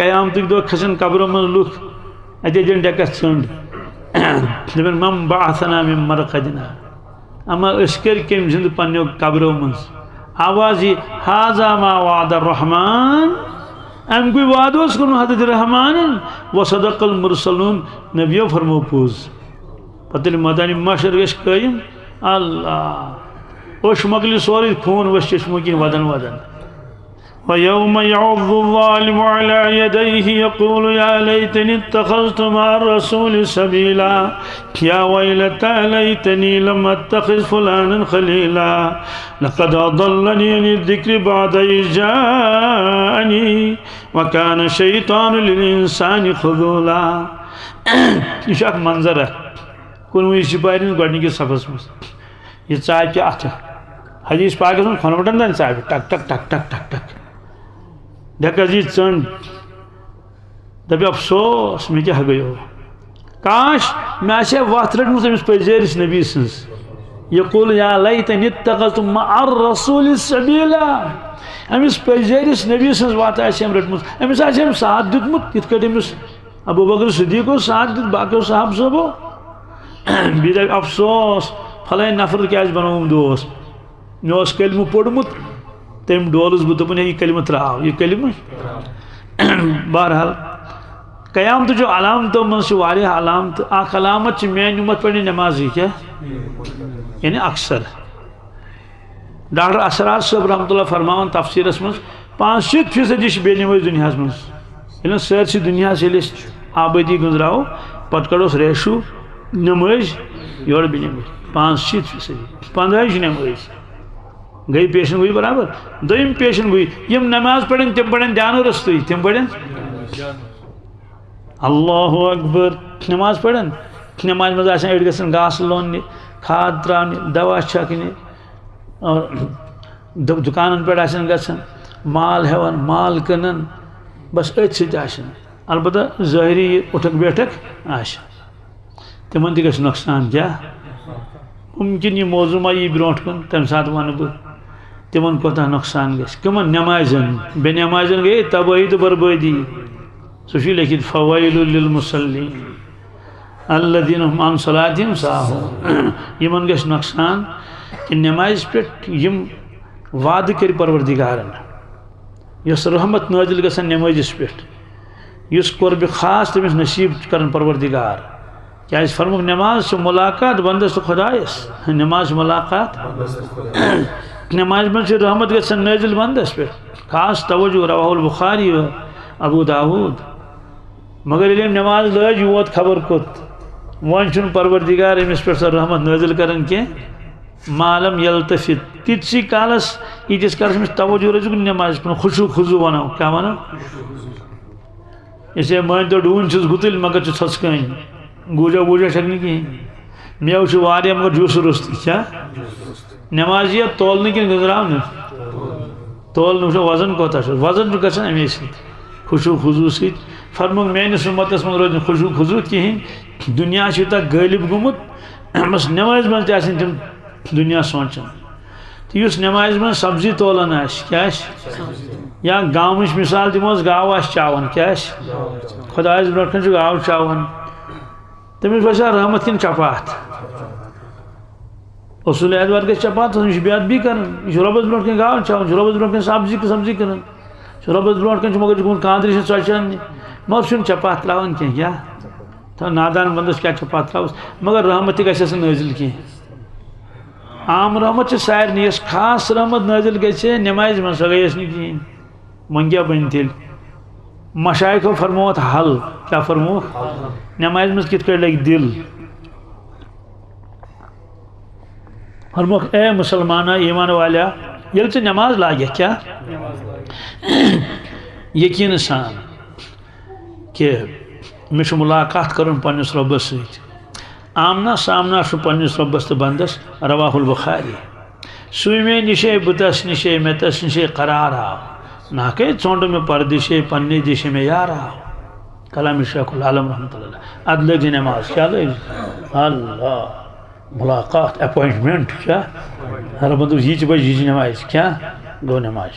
قیامتک دۄہ کھسن قبرو منٛز لُکھ اتے دِن ڈیکس ژھنٛڈ دپن مم بعثنا من مرقدنا اما أسۍ کٔرۍ کٔمۍ سٕنٛدِ پننیو قبرو منٛز آواز یی حاذا ما وعد الرحمن ام گوٚے وعدٕ اوس کوٚرمُت حضرت رحمانن وصدق المرسلون نبیو فرمو پوٚز پتہٕ ییٚلہِ مٲدانِ محشر گژھِ قٲیِم اللہ اوٚش مۄکلہِ سورُے خوٗن ؤسۍ چشمو کِنۍ ودن ودن ويوم يعض الظالم على يديه يقول يا ليتني اتخذت مع الرسول سبيلا يا ويلتى ليتني لم اتخذ فلانا خليلا لقد أضلني عن الذكر بعد إذ جاءني وكان الشيطان للإنسان خذولا یہ اخ منظر کنوہ سپاہی گۄڈنِکِس صفس منٛز یہ ژاپہِ اتھٕ حدیث پاکس منٛز کھۄنوٹن دن ژاپہِ ٹک ٹک ٹک ٹک ٹک ٹک ڈیکس یی ژٔنٛڈ دپہِ افسوس مےٚ کیٛاہ گٔیو کاش مےٚ آسہِ ہے وتھ رٔٹمٕژ أمِس پٔزیرِس نبی سٕنٛز یقول یا لیتنی اتخذت مع الرسول سبیلا أمِس پٔزیرِس نبی سٕنٛز وتھ آسہِ أمۍ رٔٹمٕژ أمِس آسہِ أمۍ ساتھ دیُتمُت یِتھ کٲٹھۍ أمِس ابو بکر صدیق اوس ساتھ دیُت باقیو صحابہٕ صٲبو بیٚیہِ دپہِ افسوس فلٲنۍ نفر کیٛازِ بنووُم دوست مےٚ اوس کلمہٕ پوٚرمُت تٔمۍ ڈولُس بہٕ دوٚپُن ہے یہِ کلمہٕ ترٛاو یہِ کلمہٕ بہرحال قیامتٕچو علامتو منٛز چھِ واریاہ علامتہٕ اکھ علامت چھِ میٛانہِ اُمت پرنہِ نٮ۪مازٕے کیٛاہ یعنی اکثر ڈاکٹر اسرار صٲب رحمتہ اللہ فرماوان تفسیٖرس منٛز 75% چھِ بے نٮ۪مٲزۍ دُنیاہس منٛز ییٚلہِ سٲرسٕے دُنیاہس ییٚلہِ أسۍ آبٲدی گٔنٛزراوو پتہٕ کڑوس ریشو نٮ۪مٲزۍ یورٕ بے نٮ۪مٲزۍ 75% 15 چھِ نٮ۪مٲزۍ گئی پیشن گوئی برابر دوٚیِم پیشن گوئی یم نماز پڑھن تم پڑھن دیانو رستٕے تم پڑھن اللہ اکبر نماز پڑھن نماز منٛز آسان أڑۍ گژھن گاسہٕ لوننہِ کھاد ترٛاونہِ دوا چھکنہِ اور دُکانن پٮ۪ٹھ آسن گژھان مال ہٮ۪وان مال کٕنان بس أتھۍ سۭتۍ آسان البتہ ظٲہری یہِ اُٹھک بیٹھک آسہِ تِمن تہِ گژھِ نۄقصان کیٛاہ ممکن یہِ موضوع ما یی برونٛٹھ کُن تمہِ ساتہٕ ونہٕ بہٕ تِمن کوتاہ نۄقصان گژھِ کٕمن نٮ۪مازٮ۪ن بے نٮ۪مازٮ۪ن گٔیے تبٲہی تہٕ بربٲدی سُہ چھُ لیکھِتھ فویل للمصلین الذین هم عن صلاتہم ساہون یِمن گژھِ نۄقصان کہِ نٮ۪مازِ پٮ۪ٹھ یِم وعدٕ کٔرۍ پروردِگارن یۄس رحمت نٲزِل گژھان نٮ۪مٲزِس پٮ۪ٹھ یُس قربِ خاص تٔمِس نصیٖب کران پروردِگار کیٛازِ فرموکھ نٮ۪ماز چھِ مُلاقات بنٛدس تہٕ خۄدایس نٮ۪ماز چھِ مُلاقات نٮ۪مازِ منٛز چھِ رحمت گژھان نٲزِل بنٛدس پٮ۪ٹھ خاص توجہ رواہ البخاری و ابو داود مگر ییٚلہِ أمۍ نٮ۪ماز لٲج یہِ ووت خبر کوٚت وۄنۍ چھُنہٕ پروردِگار أمِس پٮ۪ٹھ سۄ رحمت نٲزِل کران کینٛہہ مالم یلتفت تیٖتسٕے کالس ییٖتِس کالس أمِس توجہ روزِ نٮ۪مازِ پٮ۪ٹھ خوشوٗ خضوٗ ونو کیٛاہ ونو اسے مٲنۍ تو ڈوٗنۍ چھِس گُتٕلۍ مگر چھِ ژھۄژکٲنۍ گوٗجا ووٗجا چھکھ نہٕ کِہیٖنۍ میوٕ چھُ واریاہ مگر جوٗسہٕ روٚستُے کیٛاہ نٮ۪ماز یِیا تولنہٕ کِنہٕ گٔنٛزراونہٕ تولنہٕ وٕچھو وزن کوتاہ چھُ وزن چھُ گژھان اَمے سۭتۍ خوشوٗ خضوٗ سۭتۍ فرموکھ میٲنِس اُمتس منٛز روزِ نہٕ خوشوٗ خضوٗ کِہیٖنۍ دُنیا چھُ یوٗتاہ غٲلب گوٚمُت بس نٮ۪مازِ منٛز تہِ آسن تِم دُنیا سونٛچان تہٕ یُس نٮ۪مازِ منٛز سبزی تولان آسہِ کیٛاہ آسہِ یا گاوٕچ مِثال دِموس گاو آسہِ چاوان کیٛاہ آسہِ خۄدایس برونٛٹھ کَنۍ چھُ گاو چاوان تٔمِس باسیٛا رحمت کِنہٕ چپاتھ اصوٗل اعتبار گژھِ چپاتھ یہِ چھُ بے ادبی کران یہِ چھُ رۄبس برونٛٹھ کَنۍ گاو چاوان یہِ چھُ رۄبس برونٛٹھ کَنۍ سبزی کٕنان یہِ چھُ رۄبس برونٛٹھ کَنۍ چھُ مگر گوٚمُت کانٛدرِ چھِ ژۄچہِ اننہِ مگر چھُنہٕ چپاتھ ترٛاوان کینٛہہ کیٛاہ تھو نادان بنٛدس کیٛاہ چپاتھ ترٛاوُس مگر رحمت تہِ گژھٮ۪س نہٕ نٲزِل کینٛہہ عام رحمت چھِ سارنٕے یۄس خاص رحمت نٲزِل گژھِ نٮ۪مازِ منٛز سۄ گٔیَس نہٕ کِہیٖنۍ وۄنۍ کیٛاہ بنہِ تیٚلہِ مشایخو فرمووُکھ حل کیٛاہ فرمووُکھ نٮ۪مازِ منٛز کِتھ کٲٹھۍ لگہِ دِل فرموکھ اے مُسلمانا ایمان والیا ییٚلہِ ژٕ نٮ۪ماز لاگکھ کیٛاہ یقیٖنہٕ سان کہِ مےٚ چھُ مُلاقات کرُن پننِس رۄبس سۭتۍ آمنا سامنا چھُ پننِس رۄبس تہٕ بنٛدس رواہ البخاری سُومے نِشے بُتس نِشے مےٚ تس نِشے قرار آو ناکے ژوٚنٛڈ مےٚ پردِشے پننہِ دِشہِ مےٚ یار آو کلامِ شیخ العالم رحمتہ اللہ ادٕ لٲگۍ زِ نٮ۪ماز کیٛاہ لٲگۍ اللہ مُلاقات اٮ۪پوینٹمنٹ کیٛاہ رۄبن دوٚپ یہِ تہِ بجہِ یہِ نٮ۪مازِ کیٛاہ گوٚو نٮ۪مازِ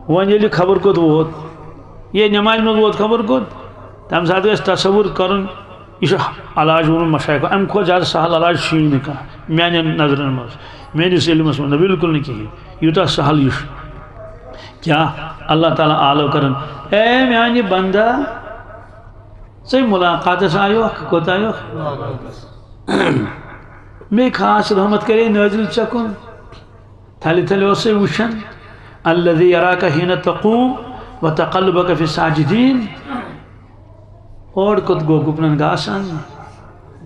وۄنۍ ییٚلہِ خبر کوٚت ووت یہ نماز میں ووت خبر گوت تم سات تصور کرن یہ علاج ون مشائق ام کھو زیادہ سہل علاج شین نہ میان نظرن مز میانس علمس من بالکل نہ کہین یوتہ سہل یہ کیا اللہ تعالیٰ آلو کرن اے میانی بندہ ژے ملاقاتس آیو کوت آیو میں خاص رحمت کرے نازل چکن تھلی تھلی اسے وشن الذي يراك حين تقوم وتقلبك في الساجدين اور کت گو گپنن گاسان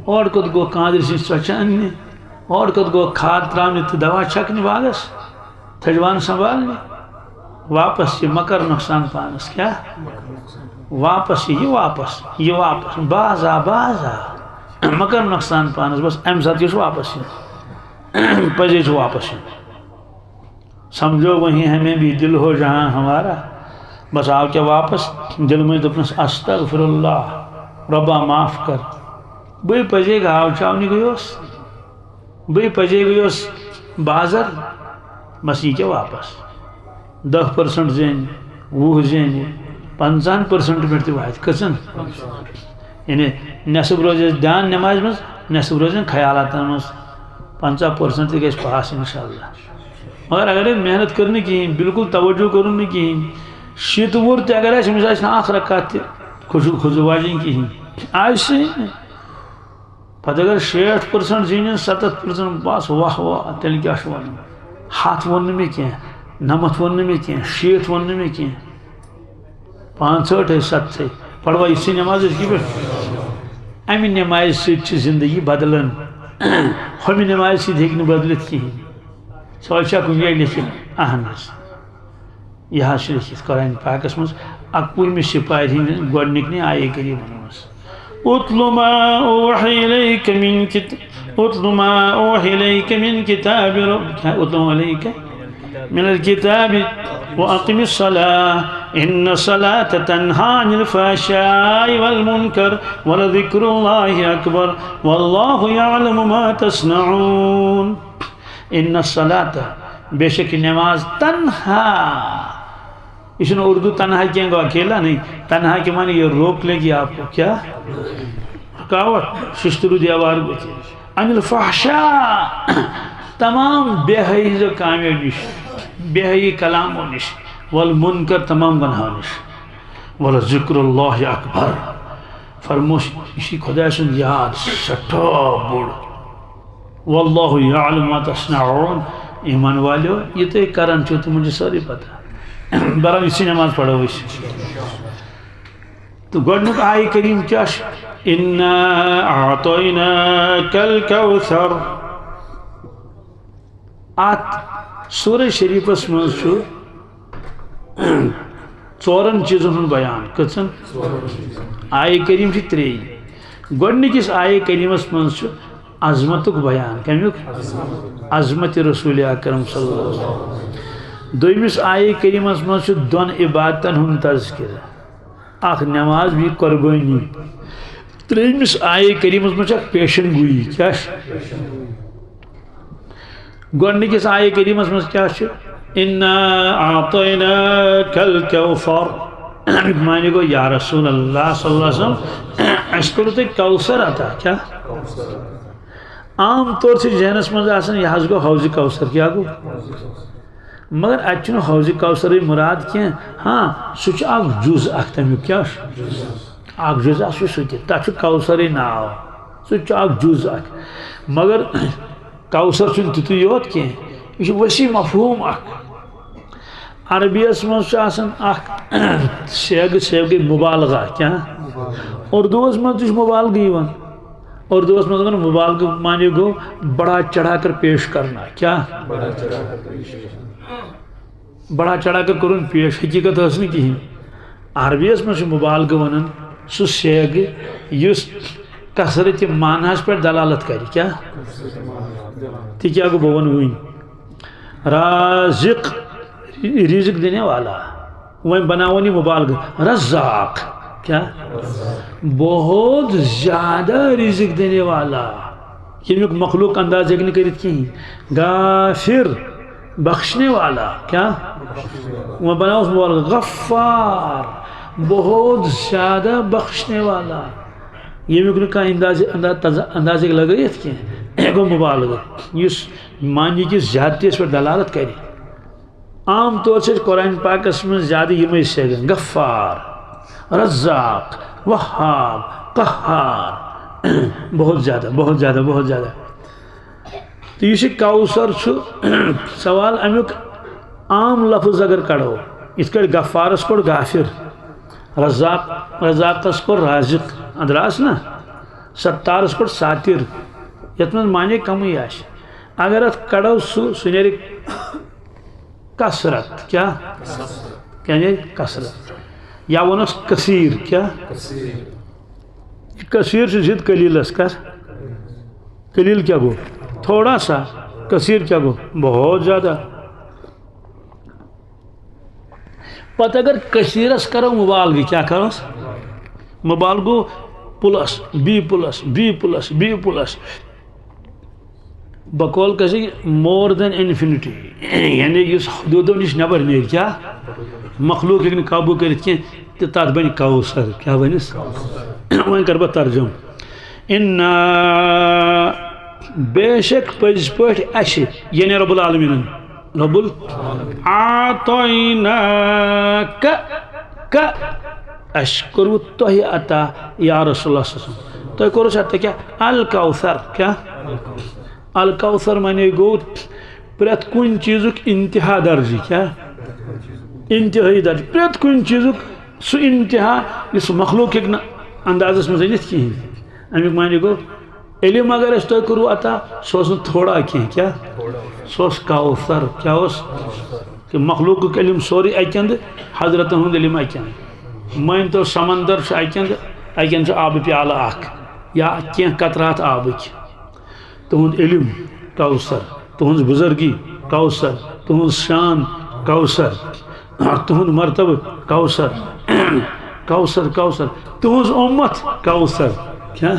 اور کت گو کاندر سی سوچان اور کت گو کھاد تراؤن تو دوا چھکنے واگس تھجوان سنبھالنے واپس یہ مکر نقصان پانس کیا واپس یہ واپس بازا مکر نقصان پانس بس ام ساتھ یہ واپس پزے واپس سمجھو وہیں ہمیں بھی دل ہو جہاں ہمارا بس آو کیا واپس دل میں دپنس استغفر اللہ ربا معاف کر بھئی پزے گا آو چاونی گئیوس بھئی پزے گئیوس بازر بس یہ کیا واپس 10% زین 20 زین 50% مرتی واحد کسن یعنی نصب روز دان نماز مز نصب روز خیالات مز 50% تھی گئیس پاس انشاءاللہ مگر اگر محنت کرنے کی بالکل توجہ کرنے کی شیط ورت اگر ایسے مثال آخ رکھات خضو واجیں کی ایسے پتہ اگر 60% زینیں 70% باس واہ واہ تیل کیا شوانا ہاتھ ورنے میں کیا نمت ورنے میں کیا شیط ورنے میں کیا 65 ہے 7 ہے پڑھوا اسی نماز اس کی پر امی نماز سے زندگی بدلن ہمیں نماز سے دیکھنے بدلت کی سوچا کن یہ لکھن اہنس یہ حاصل لکھت قرآن پاکس مز اکوئی میں سپاہی ہی گوڑنک نے آئے کریم انس اتلو ما اوحی الیک من کتاب اتلو علیک من الكتاب واقم الصلاة ان الصلاة تنہا عن الفحشاء والمنکر ولذکر اللہ اکبر واللہ یعلم ما تصنعون ان الصلاة بے شک نماز تنہا اس نے اردو تنہا کہیں گو اکیلا نہیں تنہا کے معنی یہ روک لے گی آپ کو کیا رکاوٹ ششترو دیوار بچے عن الفحشاء تمام بے حیز و کامیو نش بے حی کلام و نش والمنکر تمام گناہ نش ولذکر اللہ اکبر فرموش اسی خدا سن یاد سٹھا بڑ واللہ یعلم ما تصنعون ایمان والیو یہ تو ایک کرن چھو تو مجھے ساری پتا برام اسی نماز پڑھو اسی تو گوڑنک آئی کریم کیاش اِنَّا اَعْطَيْنَاكَ الْكَوْثَرَ آت سورہ شریف اسمان چھو چورن چیزن ہن بیان کچھن آئی کریم چھ تری گوڑنک اس آئی کریم اسمان چھو عظمتک بیان کمیوک عظمت رسول اکرم صلی اللہ علیہ وسلم دویمس آئے کریمس مز دون عبادتن ہن تذکر اخ نماز بھی قربانی تریمس آئے کریمس مز پیشن گوئی کیا گوڑنکس آئے کریمس مز کیا اِنَّا أَعْطَيْنَاكَ الْكَوْثَرَ معنی کو یا رسول اللہ صلی اللہ علیہ وسلم اس کو تو کوثر آتا کیا عام طور سے ذہنس مز آسان یہ حض گو حوض کوثر کیا گو مگر اچھن حوض کوثر مراد کیا ہاں سوچ اک جز اک تمیک کیا اک جز آسو سوچ تک کوثر ناو سوچ اک جز اک مگر کوثر چھ تیتو یوت کیا یہ وسیع مفہوم اک عربی اس مز آسان اک سیگ مبالغہ کیا اردو اس مز مبالغی ون اور دوست مطلب مبالغہ معنی گو بڑا چڑھا کر پیش کرنا کیا بڑا چڑھا کر کرن پیش حقیقت حسنی کی عربی اس میں مبالغہ ونن سو سیگ یس کثرت معنیس پر دلالت کری کیا تی کیا گو بون ہوئی رازق رزق دینے والا وہیں بناونی مبالغہ رزاق کیا بہت زیادہ رزق دینے والا یہ مخلوق انداز ایک نہیں کرت کی غافر بخشنے والا کیا وہ بنا اس مبالغہ غفار بہت زیادہ بخشنے والا. یہ میں کا اندازے لگائیت کی گو مبالغہ اس معنی کی زیادتی اس پر دلالت کری. عام طور سے قرآن پاک میں زیادہ یہ میں سے گئے غفار رزاق وہاب قہار بہت زیادہ بہت زیادہ بہت زیادہ. تو یہ کوثر سوال امیک عام لفظ اگر کڑو اس کے غفارس کو غافر رزاقس کو رازق ادراس نا ستارس کو ساتر یت من معنی کمی آش اگر ات کڑو سنیر کثرت کیا کہنے کثرت یا ونس کثیر کیا کثیر سے زید قلیلس کر قلیل کیا گو تھوڑا سا کثیر کیا گو بہت زیادہ. پتہ اگر کثیرس کرو مبالغہ کیا کرو مبالغو plus B plus B plus B plus بقول کسی مور دین انفینٹی یعنی اس حدودوں نش نبر نیر کیا مخلوق ہیکن قابو کرت کی تات بن کوثر کیا بنس وہیں کر بہ ترجم ان بے شک پز پٹ اش یعنی رب العالمین رب اعطیناک کا اشکر توہی عطا یا رسول اللہ صلی اللہ علیہ وسلم تو کرو چاہتے کیا الکوثر کیا الکوثر معنی گو پریت کن چیزک انتہا درجی کیا انتہائی درجی پریت کن چیزک سو انتہا اس مخلوق ایک اندازس میں زنیت کی امیک معنی گو علم اگر اس تو کرو عطا سوسن تھوڑا کی کیا سوس کوثر کیا اس کہ مخلوق علم سوری ایکند حضرت ہند علم ایکند مین تو سمندر سے ایکند سے آب پیالہ آکھ یا کین قطرات آبک تہند علم کوثر تہند بزرگی کوثر تہند شان کوثر تہند مرتبہ کوثر کوثر کوثر تہند امت کوثر کیا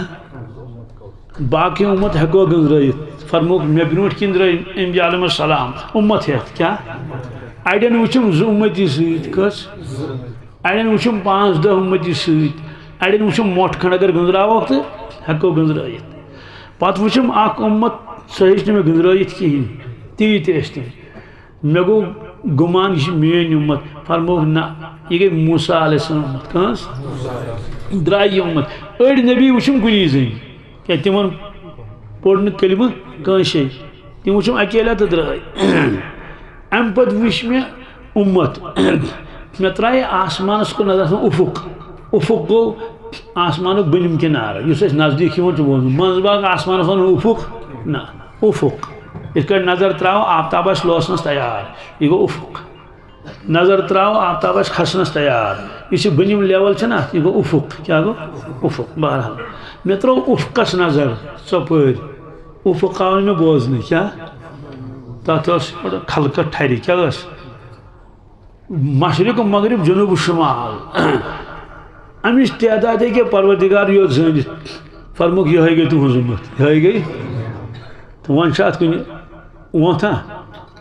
باقی امت ہیکو گنزرائیت فرموک میں برونٹ کن درائے انبیاء علیہ السلام امت ہے کیا ایڈن وچم زو امتی سویت کس ایڈن وچم 5-10 امتی سویت ایڈن وچم موٹ کھنڈ اگر گنزرا وقت ہیکو گنزرائیت پات وچم آک امت صحیح نے میں گنزرائیت کی تیت ایستے میں گو گمان یہ مین امت فرموک نا یہ گئی موسیٰ علیہ السلام امت کس درائی امت ایڈ نبی وچم کنی زین کہ تمہن پڑھنے کلمہ کانشے تم وچم اکیلا تو درائی ام پت وش میں امت میں ترائی آسمانس کو نظر افق افق گو آسمانک بنیم کنارہ یہ سے نزدیک ہی تو بولوں منزباگ آسمانس افق نا افق اس کا نظر تراؤ آفتابش لوسنس تیار یہ گو افق نظر تراؤ آفتابش کھسنس تیار یہ بنیم لیول چھنا یہ گو افق کیا گو افق بہرحال میں ترو افقس نظر سپر افق آنے میں بوزنے کیا تات خلقت ٹھہری کیا گس مشرق و مغرب جنوب و شمال امیش تعداد ہے کہ پروردگار یوت زانت فرموک یہ ہے گئی تو حضمت یہ ہے گئی تو وانشات کنی وہاں تھا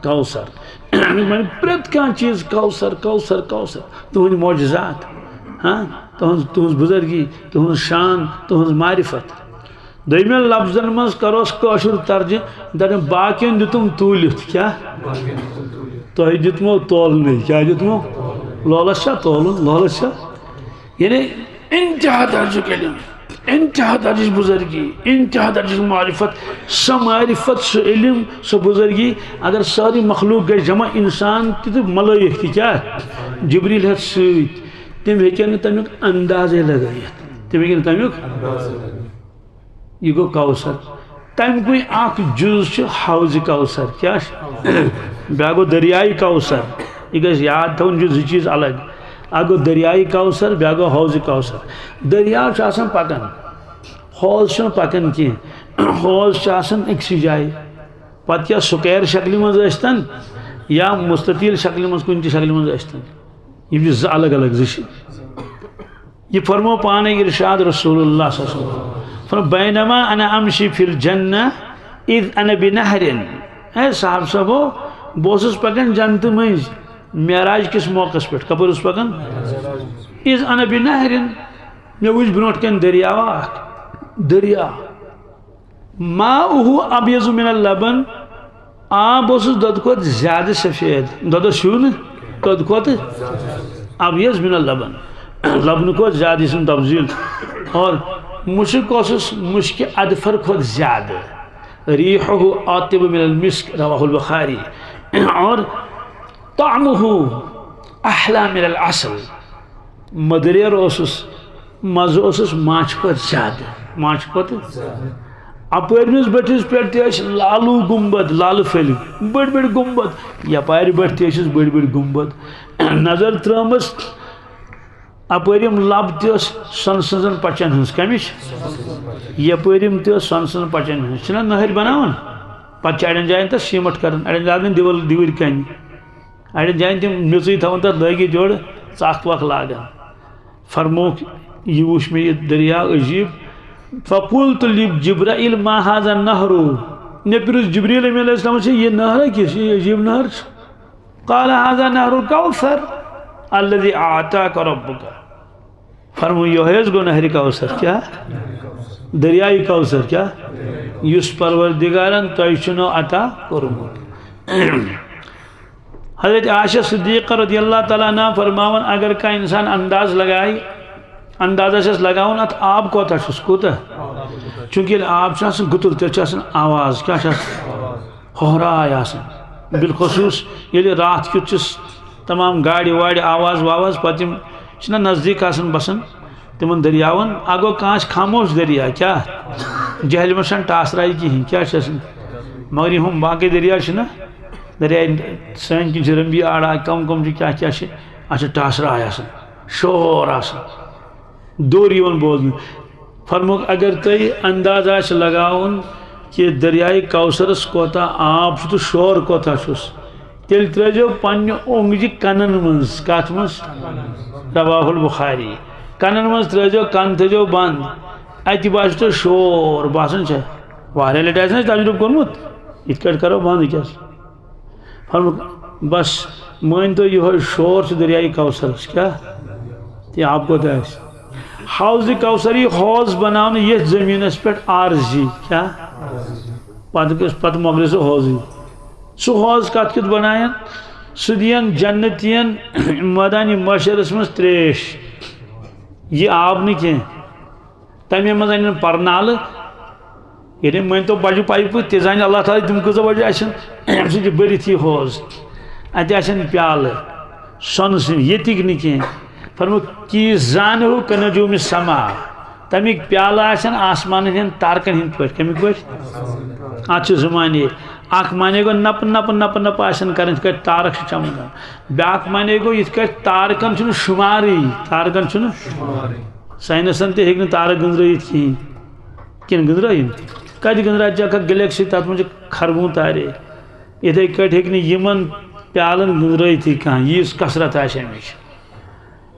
کوثر میں پریت کان چیز کوثر کوثر کوثر تو ہنی معجزات ہاں تہذ بزرگی تہذ شان تہذ معرفت دویمین لفظن مز کروس کاشر ترجمہ دن باقین دتم تولت کیا تو دتمو تولنے کیا دتمو لولس چھا تولن لولس چھا یعنی انتہا درجہ علم انتہا درجہ بزرگی انتہا درجہ معرفت سا معرفت سا علم سا بزرگی اگر ساری مخلوق گئی جمع انسان تو ملائک تھی کیا جبریل ہے سویت تم ہیکن تمیک اندازے لگائیت تم ہیکن تمیک یہ گو کوثر تم کوئی آنکھ جز چھ حوض کوثر کیا بیاگو دریائی کوثر یہ گیس یاد تھا ان جو چیز الگ اگو دریائی کوثر بیاگو حوض کوثر دریا چاسن پکن حوض چھن پکن کی حوض چاسن ایک سی جائے پت کیا سکیر شکلی مز اشتن یا مستطیل شکلی مز کنتی شکلی مز اشتن یہ بھی الگ الگ زشی یہ فرمو پانے ارشاد رسول اللہ صلی اللہ علیہ وسلم فرمو بینما انا امشی فی الجنہ اذ انا بنہر اے صاحب صاحبو بوسس پکن جنت منز معراج کس موقع پر کپر اس پکن از انا بنہرن مے وچ برونٹ کن دریا ماؤہ ابیض من اللبن آب اوسس دۄدٕ کھۄتہٕ زیادٕ سفید دۄدس چھُو نہٕ دۄدٕ کھۄتہٕ ابیض من اللبن لبنہٕ کھۄتہٕ زیادٕ اسم تفضیل اور مشک اوسس مشک ادفر کھۄتہٕ زیادٕ ریحہ اطیب من المسک رواہ البخاری اور طعمہ احلا من العسل مدریر اوسس مزٕ اوسس ماچھ کھۄتہٕ زیادٕ ماچھ کھۄتہٕ اپٲرمِس بٔٹھِس پٮ۪ٹھ تہِ ٲسۍ لالوٗ گُنٛبد لالہٕ پھٔلۍ بٔڑۍ بٔڑۍ گُنٛبد یپارِ بٔٹھۍ تہِ ٲسِس بٔڑۍ بٔڑۍ گُنٛبد نظر ترٲومٕژ اپٲرِم لب تہِ ٲس سۄنہٕ سٕنٛزن پچن ہٕنٛز کمِچ یپٲرِم تہِ ٲس سۄنہٕ سٕنٛزن پچن ہٕنٛز چھِنہ نٔہٕرۍ بناوان پتہٕ چھِ اڑٮ۪ن جاین تتھ سیٖمٹ کران اڑٮ۪ن لاگان دِوٕرۍ کنہِ اڑٮ۪ن جاین تِم میٚژٕے تھاوان تتھ لٲگِتھ جوڑٕ ژکھ وکھ لاگان فرمووُکھ یہ وٕچھ مےٚ یہِ دٔریا عجیٖب فقلت لجبرائیل ما هذا النهر مےٚ پرٛژھ جبریٖل علیہ السلام سے یہ نہرا کس یہ عجیب نہر قال هذا نهر الكوثر الذي اعطاك ربك فرمو یہ گو نہر کوثر کیا دریائے کوثر کیا یس پروردگارن تۄہہِ چھُنو عطا کوٚرمُت حضرت عائشہ صدیقہ رضی اللہ تعالیٰ عنہ فرماون اگر کا انسان انداز لگائے اندازہ چھس لگاؤن ات آب کوتا چھس کوتا چونکہ ییٚلہِ آب چھُ آسان گُتُل تیٚلہِ چھُ آسان آواز کیا چھُ آسان ہوہراے آسان بالخصوص ییٚلہِ رات کیُتھ چھُس تمام گاڑِ واڑِ آواز واواز پتہٕ یِم چھِنہ نزدیٖک آسان بسان تِمن دٔریاون اگو کانٛہہ چھُ خاموش دریا کیا جہلمس چھنہٕ ٹاسراے کِہیٖنۍ کیٛاہ چھِ آسان مگر یِم باقٕے دریا چھِنہ دریاے سٲنۍ کِنۍ چھِ رمبی آڑا کم چھِ کیٛاہ کیٛاہ چھِ اتھ چھِ ٹاسراے آسان شور آسان دور یِوان بوزنہٕ فرموک اگر تُہۍ انداز آسہِ لگاوُن کہ دریائے کوثرس کوتاہ آب چھُ تہٕ شور کوتاہ چھُس تیٚلہِ ترٲیزیو پننہِ اونگجہِ کنن منٛز کتھ منٛز رواہ البخاری کنن منٛز ترٲیزیو کن تھٲیزیو بنٛد اتہِ باسہِ تۄہہِ شور باسان چھا واریاہ لٹہِ آسہِ نہ تجرُبہٕ کوٚرمُت یِتھ کٲٹھۍ کرو بنٛد کیٛاہ فرموک بس مٲنۍتو یِہوے شور چھُ دریائے کوثرس کیٛاہ تہِ آب کوتاہ آسہِ حوض کوثری حوض بناونے یتھ زمینس پہ عارضی کیا پتہ مۄکلہِ سُہ حوضی سُہ حوض کت کیُتھ بناین سُہ دِین جنتین مٲدانہِ محشرس منٛز تریش یہ آب نہٕ کینٛہہ تمے منٛز انن پرنالہٕ ییٚلہِ مٲنۍتو بجہِ پایپہٕ تہِ زانہِ اللہ تعالیٰ تِم کۭژاہ بجہِ آسن امہِ سۭتۍ چھِ بٔرِتھ یہِ حوض اتہِ آسن پیالہٕ سۄنہٕ سٕنٛدۍ ییٚتِکۍ نہٕ کینٛہہ فرموک کی زانہ کنجوم سما تمیک پیالہ آسن آسمان ہند تارکن ہند پہ کمیک پہ ات زمانے اخ مانے گو نپ نپ نپ نپ آسن کرن یت کٹ تارک چمکان بیاکھ مانے گو یت کٹ تارکن چھن شماری تارکن چھن سائنسن تہ ہیکن تارک گنزرائیت کن گنزرائین کت گنزرائیت جا گلیکسی تات مجھے خربون تارے اتھے کٹ ہیکن یمن پیالن گنزرائیت کان یس کثرت آسہ امچ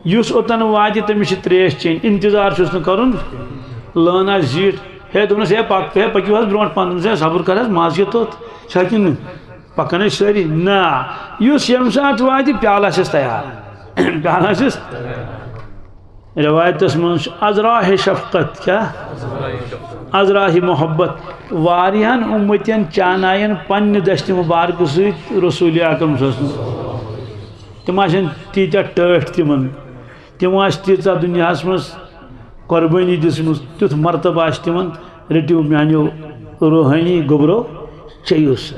یس اوتن واتہِ تٔمِس چھِ تریش چیٚنۍ انتظار چھُس نہٕ کرُن لٲن آسہِ زیٖٹھ ہے دوٚپنس ہے پٔکِو حظ برونٛٹھ پہن دوٚپنس ہے صبر کر حظ مزٕ یہِ توٚت چھا کِنہٕ نہٕ پکان ٲسۍ سٲری نہ یُس ییٚمہِ ساتہٕ واتہِ پیالہٕ آسٮ۪س تیار پیالہٕ آسٮ۪س روایتس منٛز چھُ ازراہِ شفقت کیٛاہ ازراہِ محبت واریاہن اُمتین چاناین پننہِ دستہِ مُبارکہٕ سۭتۍ رسوٗلِ اکرم صلی اللہ علیہ وسلم تِم آسن تیٖتیاہ ٹٲٹھۍ تِمن تِمو آسہِ تیٖژاہ دُنیاہس منٛز قۄربٲنی دِژمٕژ تیُتھ مرتبہٕ آسہِ تِمن رٔٹِو میانیو روحٲنی گوٚبرو چیٚیِو سا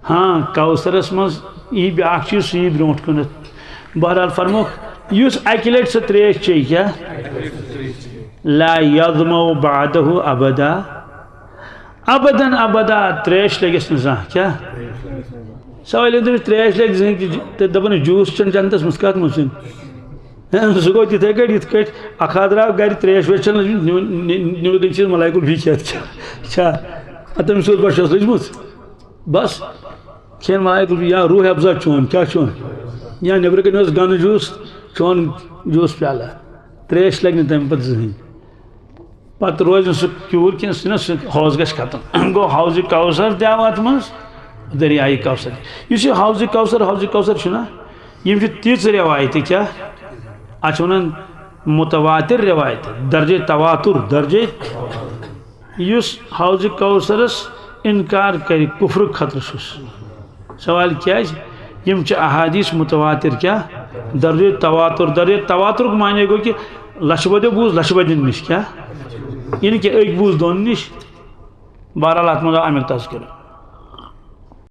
ہاں کوثرس منٛز یی بیاکھ چیٖز سُہ یی برونٛٹھ کُنتھ بہرحال فرموکھ یُس اکہِ لٹہِ سۄ تریش چیٚیہِ کیٛاہ لا یظمأ بعدہ ابدا ابدن ابدا تریش لگس نہٕ زانٛہہ کیٛاہ سوال دس تریش لگ زندگی دپان جوس چن جنتس مز کت مز سہ گو تتھے کٹ یت کٹ اکھا درا گر تریش ویش چن نیودن چیز ملائک البی کھا تمس بس لجمت بس کھین ملائک البی یا روح افزا چون کیا چون یا نبر کن گن جوس چون جوس پیالہ تریش لگ تمہ پتہ زہین پتہ روز سہ کیور کن سہ حوض گھ ختم گو حوض کوثر تہ آو ات مز دریائے کوثر اس حوض کوثر چھُنہ یم چھِ تیٖژ روایتہِ کیٛاہ اچھونن متواتر روایت درجہ تواتر درجہ یس حوض کوثرس انکار کر کفر خطر چھس سوال کیا یم چھ احادیث متواتر کیا درجہ تواتر کو معنی گو کہ لچھ بدو بوز لچھ بدن نش کیا یعنی کہ ایک بوز دون نش بہرحال ات مزا امر تذکر